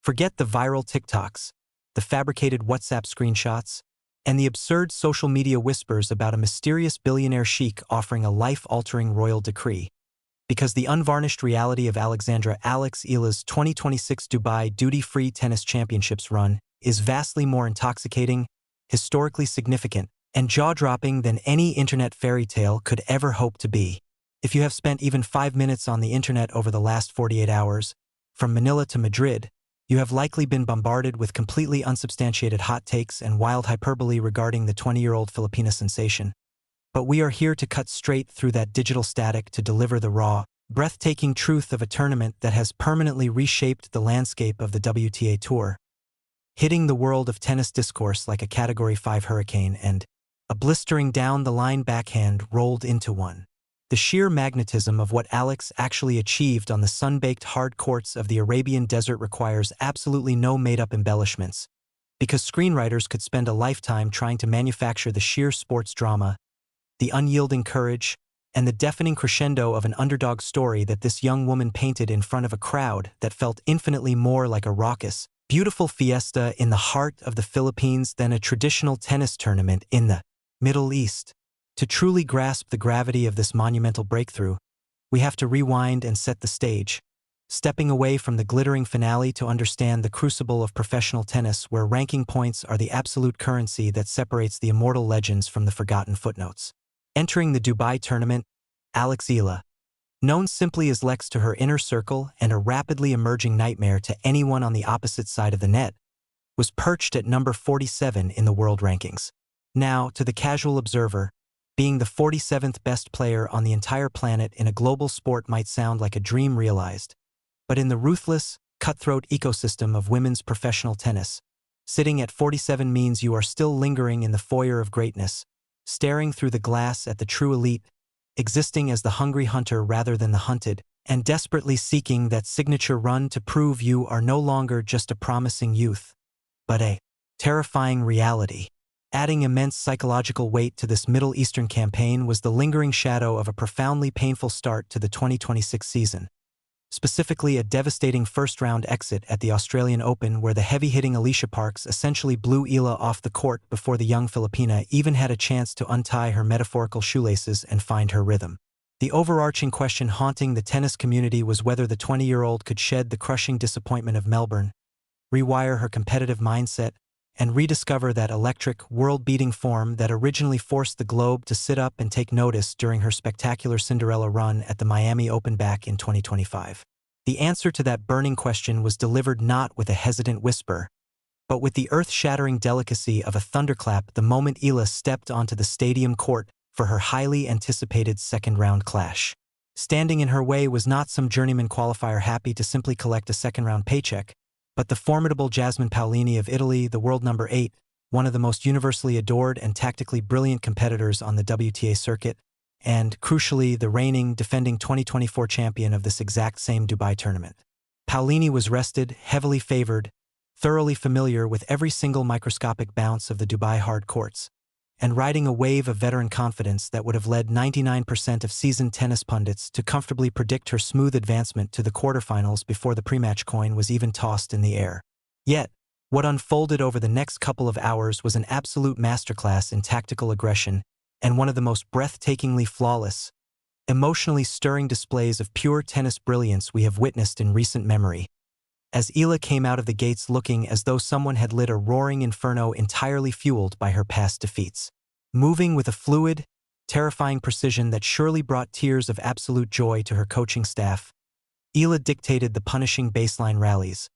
Forget the viral TikToks, the fabricated WhatsApp screenshots, and the absurd social media whispers about a mysterious billionaire sheik offering a life-altering royal decree. Because the unvarnished reality of Alex Eala's 2026 Dubai duty-free tennis championships run is vastly more intoxicating, historically significant, and jaw-dropping than any internet fairy tale could ever hope to be. If you have spent even 5 minutes on the internet over the last 48 hours, from Manila to Madrid, you have likely been bombarded with completely unsubstantiated hot takes and wild hyperbole regarding the 20-year-old Filipina sensation. But we are here to cut straight through that digital static to deliver the raw, breathtaking truth of a tournament that has permanently reshaped the landscape of the WTA Tour, hitting the world of tennis discourse like a Category 5 hurricane and a blistering down-the-line backhand rolled into one. The sheer magnetism of what Alex actually achieved on the sun-baked hard courts of the Arabian desert requires absolutely no made-up embellishments, because screenwriters could spend a lifetime trying to manufacture the sheer sports drama, the unyielding courage, and the deafening crescendo of an underdog story that this young woman painted in front of a crowd that felt infinitely more like a raucous, beautiful fiesta in the heart of the Philippines than a traditional tennis tournament in the Middle East. To truly grasp the gravity of this monumental breakthrough, we have to rewind and set the stage, stepping away from the glittering finale to understand the crucible of professional tennis where ranking points are the absolute currency that separates the immortal legends from the forgotten footnotes. Entering the Dubai tournament, Alex Eala, known simply as Lex to her inner circle and a rapidly emerging nightmare to anyone on the opposite side of the net, was perched at number 47 in the world rankings. Now, to the casual observer, being the 47th best player on the entire planet in a global sport might sound like a dream realized, but in the ruthless, cutthroat ecosystem of women's professional tennis, sitting at 47 means you are still lingering in the foyer of greatness, staring through the glass at the true elite, existing as the hungry hunter rather than the hunted, and desperately seeking that signature run to prove you are no longer just a promising youth, but a terrifying reality. Adding immense psychological weight to this Middle Eastern campaign was the lingering shadow of a profoundly painful start to the 2026 season, specifically a devastating first-round exit at the Australian Open where the heavy-hitting Alicia Parks essentially blew Eala off the court before the young Filipina even had a chance to untie her metaphorical shoelaces and find her rhythm. The overarching question haunting the tennis community was whether the 20-year-old could shed the crushing disappointment of Melbourne, rewire her competitive mindset, and rediscover that electric, world-beating form that originally forced the globe to sit up and take notice during her spectacular Cinderella run at the Miami Open back in 2025. The answer to that burning question was delivered not with a hesitant whisper, but with the earth-shattering delicacy of a thunderclap the moment Eala stepped onto the stadium court for her highly anticipated second-round clash. Standing in her way was not some journeyman qualifier happy to simply collect a second-round paycheck, but the formidable Jasmine Paolini of Italy, the world number 8, one of the most universally adored and tactically brilliant competitors on the WTA circuit, and, crucially, the reigning, defending 2024 champion of this exact same Dubai tournament. Paolini was rested, heavily favored, thoroughly familiar with every single microscopic bounce of the Dubai hard courts, and riding a wave of veteran confidence that would have led 99% of seasoned tennis pundits to comfortably predict her smooth advancement to the quarterfinals before the pre-match coin was even tossed in the air. Yet, what unfolded over the next couple of hours was an absolute masterclass in tactical aggression and one of the most breathtakingly flawless, emotionally stirring displays of pure tennis brilliance we have witnessed in recent memory. As Eala came out of the gates looking as though someone had lit a roaring inferno entirely fueled by her past defeats. Moving with a fluid, terrifying precision that surely brought tears of absolute joy to her coaching staff, Eala dictated the punishing baseline rallies,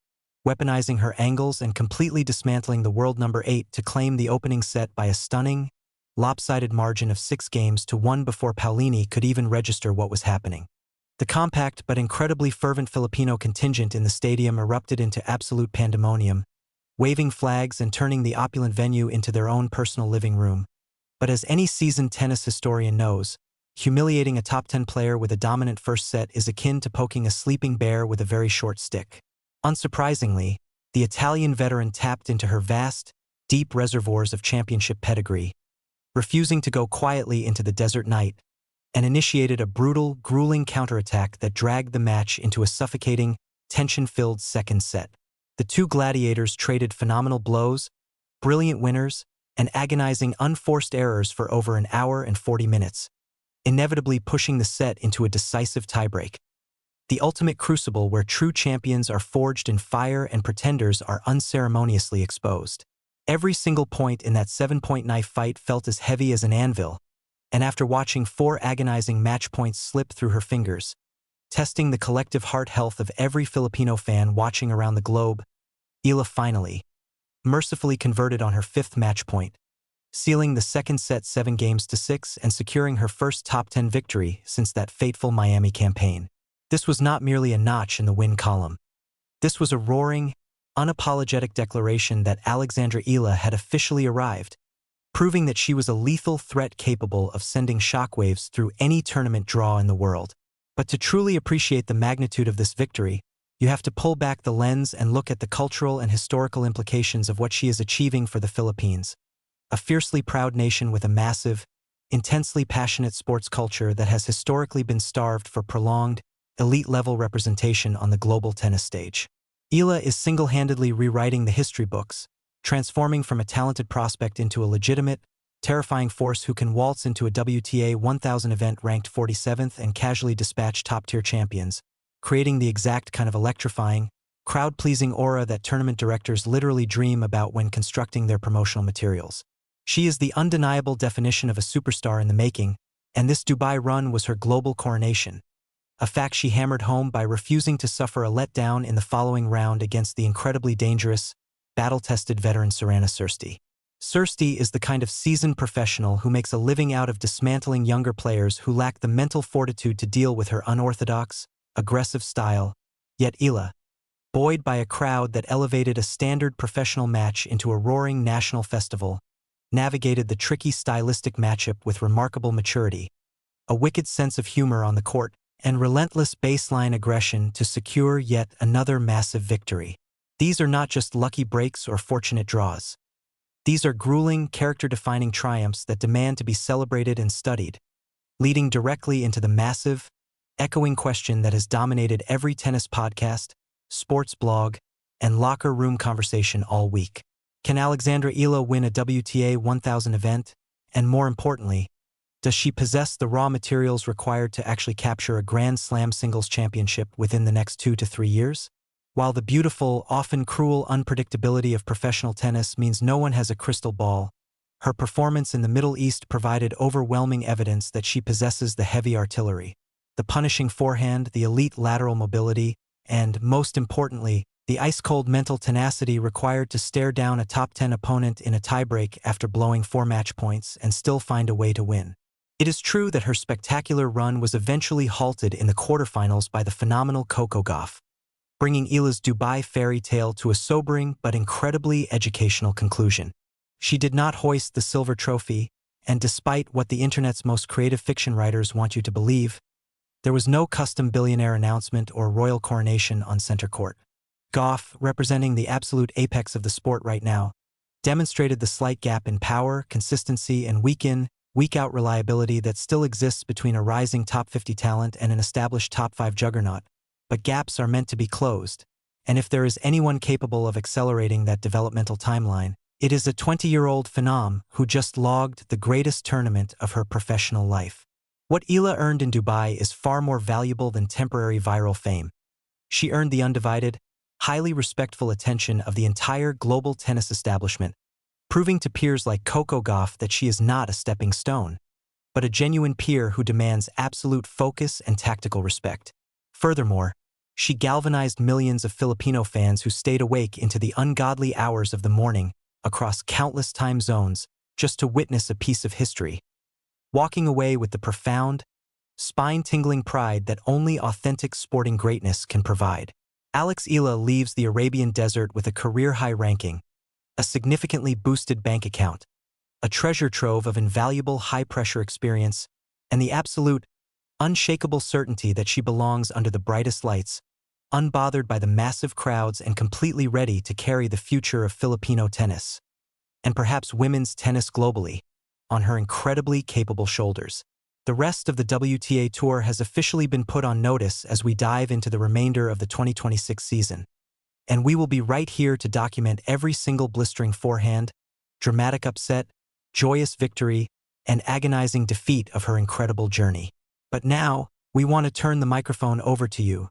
weaponizing her angles and completely dismantling the world number 8 to claim the opening set by a stunning, lopsided margin of 6-1 before Paolini could even register what was happening. The compact but incredibly fervent Filipino contingent in the stadium erupted into absolute pandemonium, waving flags and turning the opulent venue into their own personal living room. But as any seasoned tennis historian knows, humiliating a top 10 player with a dominant first set is akin to poking a sleeping bear with a very short stick. Unsurprisingly, the Italian veteran tapped into her vast, deep reservoirs of championship pedigree, refusing to go quietly into the desert night, and initiated a brutal, grueling counterattack that dragged the match into a suffocating, tension-filled second set. The two gladiators traded phenomenal blows, brilliant winners, and agonizing unforced errors for over an hour and 40 minutes, inevitably pushing the set into a decisive tiebreak. The ultimate crucible where true champions are forged in fire and pretenders are unceremoniously exposed. Every single point in that 7-point knife fight felt as heavy as an anvil, and after watching 4 agonizing match points slip through her fingers, testing the collective heart health of every Filipino fan watching around the globe, Eala finally, mercifully converted on her 5th match point, sealing the second set 7-6 and securing her first top 10 victory since that fateful Miami campaign. This was not merely a notch in the win column. This was a roaring, unapologetic declaration that Alex Eala had officially arrived, proving that she was a lethal threat capable of sending shockwaves through any tournament draw in the world. But to truly appreciate the magnitude of this victory, you have to pull back the lens and look at the cultural and historical implications of what she is achieving for the Philippines, a fiercely proud nation with a massive, intensely passionate sports culture that has historically been starved for prolonged, elite-level representation on the global tennis stage. Eala is single-handedly rewriting the history books, transforming from a talented prospect into a legitimate, terrifying force who can waltz into a WTA 1000 event ranked 47th and casually dispatch top-tier champions, creating the exact kind of electrifying, crowd-pleasing aura that tournament directors literally dream about when constructing their promotional materials. She is the undeniable definition of a superstar in the making, and this Dubai run was her global coronation, a fact she hammered home by refusing to suffer a letdown in the following round against the incredibly dangerous, battle-tested veteran Sorana Cîrstea. Cîrstea is the kind of seasoned professional who makes a living out of dismantling younger players who lack the mental fortitude to deal with her unorthodox, aggressive style, yet Eala, buoyed by a crowd that elevated a standard professional match into a roaring national festival, navigated the tricky stylistic matchup with remarkable maturity, a wicked sense of humor on the court, and relentless baseline aggression to secure yet another massive victory. These are not just lucky breaks or fortunate draws. These are grueling, character-defining triumphs that demand to be celebrated and studied, leading directly into the massive, echoing question that has dominated every tennis podcast, sports blog, and locker room conversation all week. Can Alexandra Eala win a WTA 1000 event? And more importantly, does she possess the raw materials required to actually capture a Grand Slam singles championship within the next 2 to 3 years? While the beautiful, often cruel unpredictability of professional tennis means no one has a crystal ball, her performance in the Middle East provided overwhelming evidence that she possesses the heavy artillery, the punishing forehand, the elite lateral mobility, and, most importantly, the ice-cold mental tenacity required to stare down a top 10 opponent in a tiebreak after blowing 4 match points and still find a way to win. It is true that her spectacular run was eventually halted in the quarterfinals by the phenomenal Coco Gauff, bringing Eala's Dubai fairy tale to a sobering but incredibly educational conclusion. She did not hoist the silver trophy, and despite what the internet's most creative fiction writers want you to believe, there was no custom billionaire announcement or royal coronation on center court. Gauff, representing the absolute apex of the sport right now, demonstrated the slight gap in power, consistency, and week-in, week-out reliability that still exists between a rising top 50 talent and an established top 5 juggernaut. But gaps are meant to be closed, and if there is anyone capable of accelerating that developmental timeline, it is a 20-year-old phenom who just logged the greatest tournament of her professional life. What Eala earned in Dubai is far more valuable than temporary viral fame. She earned the undivided, highly respectful attention of the entire global tennis establishment, proving to peers like Coco Gauff that she is not a stepping stone, but a genuine peer who demands absolute focus and tactical respect. Furthermore, she galvanized millions of Filipino fans who stayed awake into the ungodly hours of the morning across countless time zones just to witness a piece of history, walking away with the profound, spine-tingling pride that only authentic sporting greatness can provide. Alex Eala leaves the Arabian desert with a career-high ranking, a significantly boosted bank account, a treasure trove of invaluable high-pressure experience, and the absolute, unshakable certainty that she belongs under the brightest lights, unbothered by the massive crowds and completely ready to carry the future of Filipino tennis, and perhaps women's tennis globally, on her incredibly capable shoulders. The rest of the WTA Tour has officially been put on notice as we dive into the remainder of the 2026 season. And we will be right here to document every single blistering forehand, dramatic upset, joyous victory, and agonizing defeat of her incredible journey. But now, we want to turn the microphone over to you,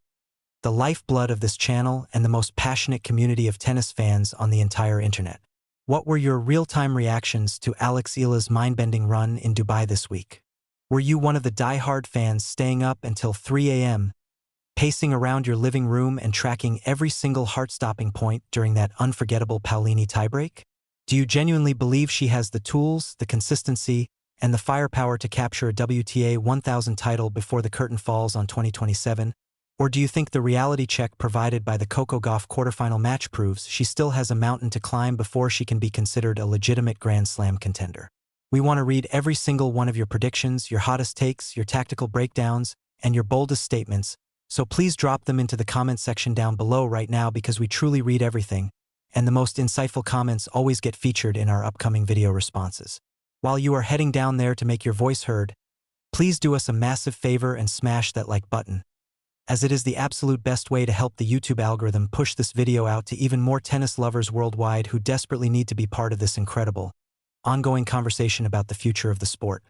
the lifeblood of this channel and the most passionate community of tennis fans on the entire internet. What were your real-time reactions to Alex Eala's mind-bending run in Dubai this week? Were you one of the die-hard fans staying up until 3 a.m., pacing around your living room and tracking every single heart-stopping point during that unforgettable Paolini tiebreak? Do you genuinely believe she has the tools, the consistency, and the firepower to capture a WTA 1000 title before the curtain falls on 2027? Or do you think the reality check provided by the Coco Gauff quarterfinal match proves she still has a mountain to climb before she can be considered a legitimate Grand Slam contender? We want to read every single one of your predictions, your hottest takes, your tactical breakdowns, and your boldest statements, so please drop them into the comment section down below right now because we truly read everything, and the most insightful comments always get featured in our upcoming video responses. While you are heading down there to make your voice heard, please do us a massive favor and smash that like button, as it is the absolute best way to help the YouTube algorithm push this video out to even more tennis lovers worldwide who desperately need to be part of this incredible, ongoing conversation about the future of the sport.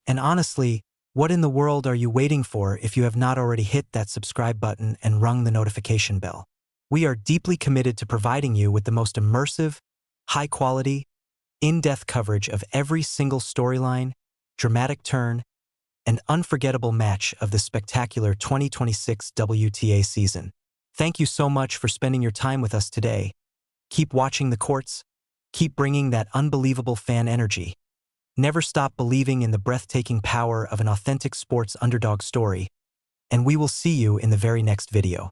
And honestly, what in the world are you waiting for if you have not already hit that subscribe button and rung the notification bell? We are deeply committed to providing you with the most immersive, high-quality, in-depth coverage of every single storyline, dramatic turn, and unforgettable match of the spectacular 2026 WTA season. Thank you so much for spending your time with us today. Keep watching the courts, keep bringing that unbelievable fan energy. Never stop believing in the breathtaking power of an authentic sports underdog story, and we will see you in the very next video.